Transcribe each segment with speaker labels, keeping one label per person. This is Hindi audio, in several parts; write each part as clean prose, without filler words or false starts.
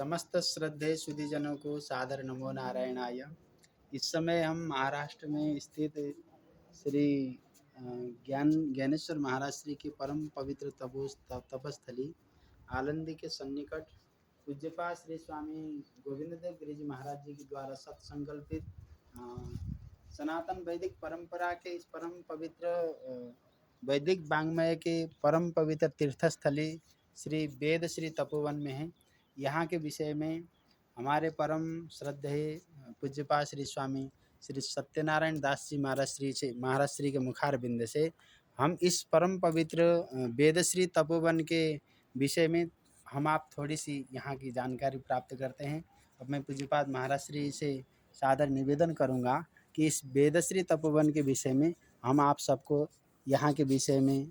Speaker 1: समस्त श्रद्धेय सुधीजनों को सादर नमो नारायणाय। इस समय हम महाराष्ट्र में स्थित श्री ज्ञानेश्वर महाराज श्री के परम पवित्र तपस्थली आलंदी के सन्निकट पूज्यपाद श्री स्वामी गोविंद देव गिरि जी महाराज जी के द्वारा सत्संकल्पित सनातन वैदिक परंपरा के इस परम पवित्र वैदिक वांग्मय के परम पवित्र तीर्थस्थली श्री वेद श्री तपोवन में है। यहाँ के विषय में हमारे परम श्रद्धेय पूज्यपाद श्री स्वामी श्री सत्यनारायण दास जी महाराज श्री के मुखार बिंद से हम इस परम पवित्र वेदश्री तपोवन के विषय में हम आप थोड़ी सी यहाँ की जानकारी प्राप्त करते हैं। अब मैं पूज्यपाद महाराज श्री से सादर निवेदन करूँगा कि इस वेदश्री तपोवन के विषय में हम आप सबको यहाँ के विषय में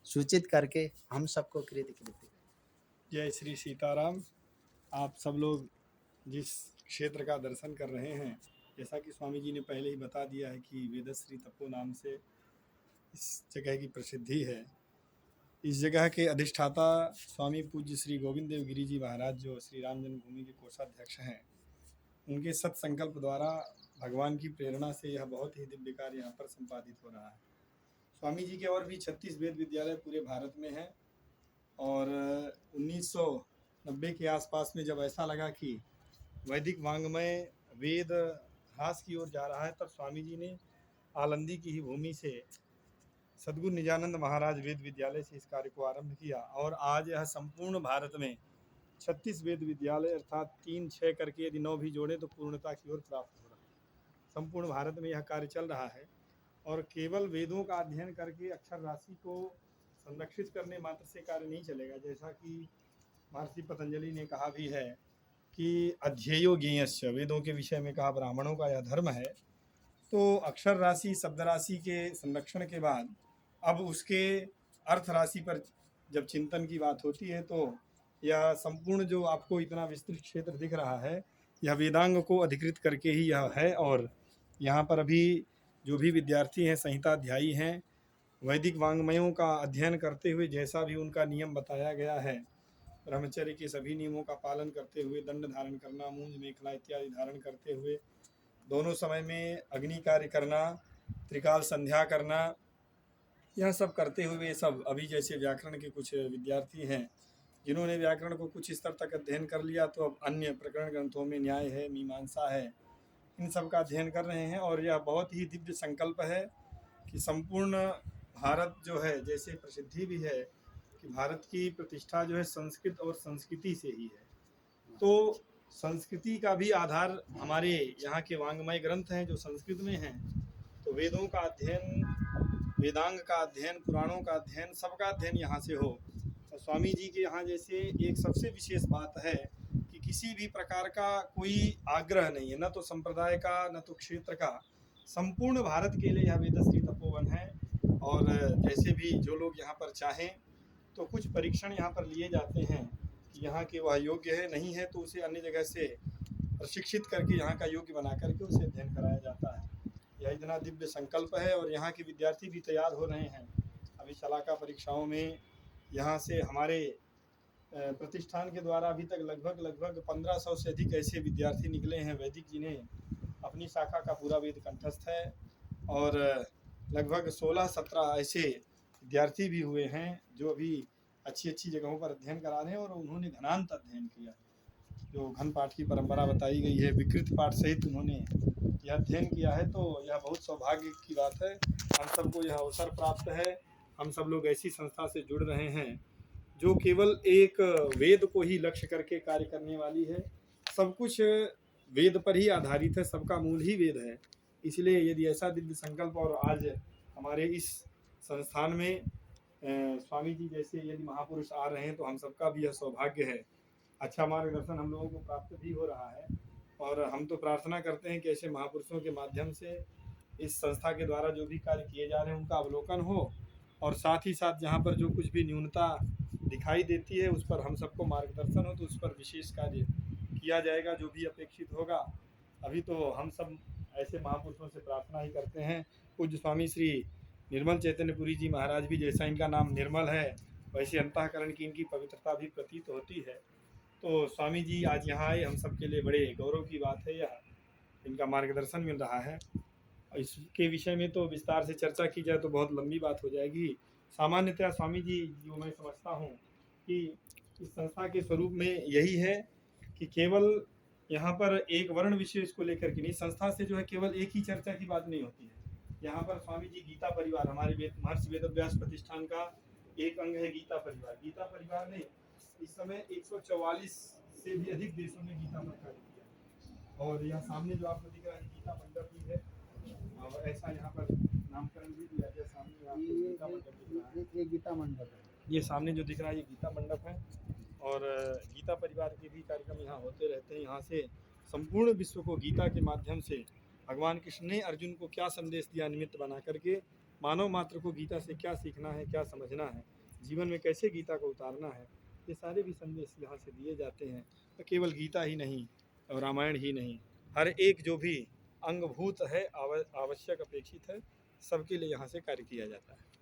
Speaker 1: सूचित करके हम सबको कृत।
Speaker 2: जय श्री सीताराम। आप सब लोग जिस क्षेत्र का दर्शन कर रहे हैं, जैसा कि स्वामी जी ने पहले ही बता दिया है कि वेदश्री तपो नाम से इस जगह की प्रसिद्धि है। इस जगह के अधिष्ठाता स्वामी पूज्य श्री गोविंद देव गिरि जी महाराज, जो श्री राम जन्मभूमि के कोषाध्यक्ष हैं, उनके सत्संकल्प द्वारा भगवान की प्रेरणा से यह बहुत ही दिव्य कार्य यहाँ पर संपादित हो रहा है। स्वामी जी के और भी 36 वेद विद्यालय पूरे भारत में हैं और 1990 के आसपास में जब ऐसा लगा कि वैदिक वांग्मय वेद ह्रास की ओर जा रहा है, तब स्वामी जी ने आलंदी की ही भूमि से सद्गुरु निजानंद महाराज वेद विद्यालय से इस कार्य को आरंभ किया और आज यह संपूर्ण भारत में 36 वेद विद्यालय अर्थात 3-6 करके यदि 9 भी जोड़े तो पूर्णता की ओर प्राप्त हो रहा है। संपूर्ण भारत में यह कार्य चल रहा है और केवल वेदों का अध्ययन करके अक्षर राशि को संरक्षित करने मात्र से कार्य नहीं चलेगा। जैसा कि महर्षि पतंजलि ने कहा भी है कि अध्येयो ज्ञेयस्य, वेदों के विषय में कहा ब्राह्मणों का यह धर्म है। तो अक्षर राशि शब्द राशि के संरक्षण के बाद अब उसके अर्थ राशि पर जब चिंतन की बात होती है तो यह संपूर्ण जो आपको इतना विस्तृत क्षेत्र दिख रहा है, यह वेदांग को अधिकृत करके ही यह है। और यहाँ पर अभी जो भी विद्यार्थी हैं, संहिताध्यायी हैं, वैदिक वांग्मयों का अध्ययन करते हुए जैसा भी उनका नियम बताया गया है, ब्रह्मचर्य के सभी नियमों का पालन करते हुए, दंड धारण करना, मूंज मेखला इत्यादि धारण करते हुए, दोनों समय में अग्नि कार्य करना, त्रिकाल संध्या करना, यह सब करते हुए सब अभी जैसे व्याकरण के कुछ विद्यार्थी हैं जिन्होंने व्याकरण को कुछ स्तर तक अध्ययन कर लिया, तो अब अन्य प्रकरण ग्रंथों में न्याय है, मीमांसा है, इन सब का अध्ययन कर रहे हैं। और यह बहुत ही दिव्य संकल्प है कि संपूर्ण भारत जो है, जैसे प्रसिद्धि भी है कि भारत की प्रतिष्ठा जो है संस्कृत और संस्कृति से ही है, तो संस्कृति का भी आधार हमारे यहाँ के वांग्मय ग्रंथ हैं जो संस्कृत में हैं। तो वेदों का अध्ययन, वेदांग का अध्ययन, पुराणों का अध्ययन, सबका अध्ययन यहाँ से हो। तो स्वामी जी के यहाँ जैसे एक सबसे विशेष बात है कि किसी भी प्रकार का कोई आग्रह नहीं है, न तो संप्रदाय का, न तो क्षेत्र का, संपूर्ण भारत के लिए यह वेदश्री तपोवन है। और जैसे भी जो लोग यहाँ पर चाहें तो कुछ परीक्षण यहाँ पर लिए जाते हैं कि यहाँ के वह योग्य है, नहीं है तो उसे अन्य जगह से प्रशिक्षित करके यहाँ का योग्य बना करके उसे अध्ययन कराया जाता है। यह इतना दिव्य संकल्प है और यहाँ के विद्यार्थी भी तैयार हो रहे हैं। अभी शलाका परीक्षाओं में यहाँ से हमारे प्रतिष्ठान के द्वारा अभी तक लगभग 1500 से अधिक ऐसे विद्यार्थी निकले हैं वैदिक, जिन्हें अपनी शाखा का पूरा वेद कंठस्थ है। और लगभग 16-17 ऐसे विद्यार्थी भी हुए हैं जो अभी अच्छी जगहों पर अध्ययन करा रहे हैं और उन्होंने घनांत अध्ययन किया है। जो घन पाठ की परंपरा बताई गई है, विकृत पाठ सहित उन्होंने यह अध्ययन किया है, तो यह बहुत सौभाग्य की बात है। हम सबको यह अवसर प्राप्त है। हम सब लोग ऐसी संस्था से जुड़ रहे हैं जो केवल एक वेद को ही लक्ष्य करके कार्य करने वाली है। सब कुछ वेद पर ही आधारित है, सबका मूल ही वेद है। इसलिए यदि ऐसा दिव्य संकल्प और आज हमारे इस संस्थान में स्वामी जी जैसे यदि महापुरुष आ रहे हैं तो हम सबका भी यह सौभाग्य है। अच्छा मार्गदर्शन हम लोगों को प्राप्त भी हो रहा है और हम तो प्रार्थना करते हैं कि ऐसे महापुरुषों के माध्यम से इस संस्था के द्वारा जो भी कार्य किए जा रहे हैं उनका अवलोकन हो और साथ ही साथ जहाँ पर जो कुछ भी न्यूनता दिखाई देती है उस पर हम सबको मार्गदर्शन हो, तो उस पर विशेष कार्य किया जाएगा जो भी अपेक्षित होगा। अभी तो हम सब ऐसे महापुरुषों से प्रार्थना ही करते हैं। पूज्य स्वामी श्री निर्मल चैतन्यपुरी जी महाराज भी, जैसा इनका नाम निर्मल है वैसे अंतःकरण की इनकी पवित्रता भी प्रतीत होती है। तो स्वामी जी आज यहाँ आए, हम सबके लिए बड़े गौरव की बात है यह। इनका मार्गदर्शन मिल रहा है। और इसके विषय में तो विस्तार से चर्चा की जाए तो बहुत लंबी बात हो जाएगी। सामान्यतः स्वामी जी जो मैं समझता हूँ कि इस संस्था के स्वरूप में यही है कि केवल यहाँ पर एक वर्ण विशेष को लेकर के नहीं, संस्था से जो है केवल एक ही चर्चा की बात नहीं होती है। यहाँ पर स्वामी जी गीता परिवार, हमारे महर्षि वेदव्यास प्रतिष्ठान का एक अंग है गीता परिवार। गीता परिवार ने इस समय 144 से भी अधिक देशों में गीता पर कार्य किया। और यह सामने जो आपको दिख रहा है गीता मंडप ही है, और ऐसा यहाँ पर नामकरण भी दिया गया। सामने आपको गीता मंडप दिख रहा है,
Speaker 1: ये गीता मंडप है।
Speaker 2: ये सामने जो दिख रहा है ये गीता मंडप है। और गीता परिवार के भी कार्यक्रम यहाँ होते रहते हैं। यहाँ से संपूर्ण विश्व को गीता के माध्यम से भगवान कृष्ण ने अर्जुन को क्या संदेश दिया, निमित्त बना करके मानव मात्र को गीता से क्या सीखना है, क्या समझना है, जीवन में कैसे गीता को उतारना है, ये सारे भी संदेश यहाँ से दिए जाते हैं। तो केवल गीता ही नहीं और रामायण ही नहीं, हर एक जो भी अंगभूत है, आवश्यक अपेक्षित है, सबके लिए यहाँ से कार्य किया जाता है।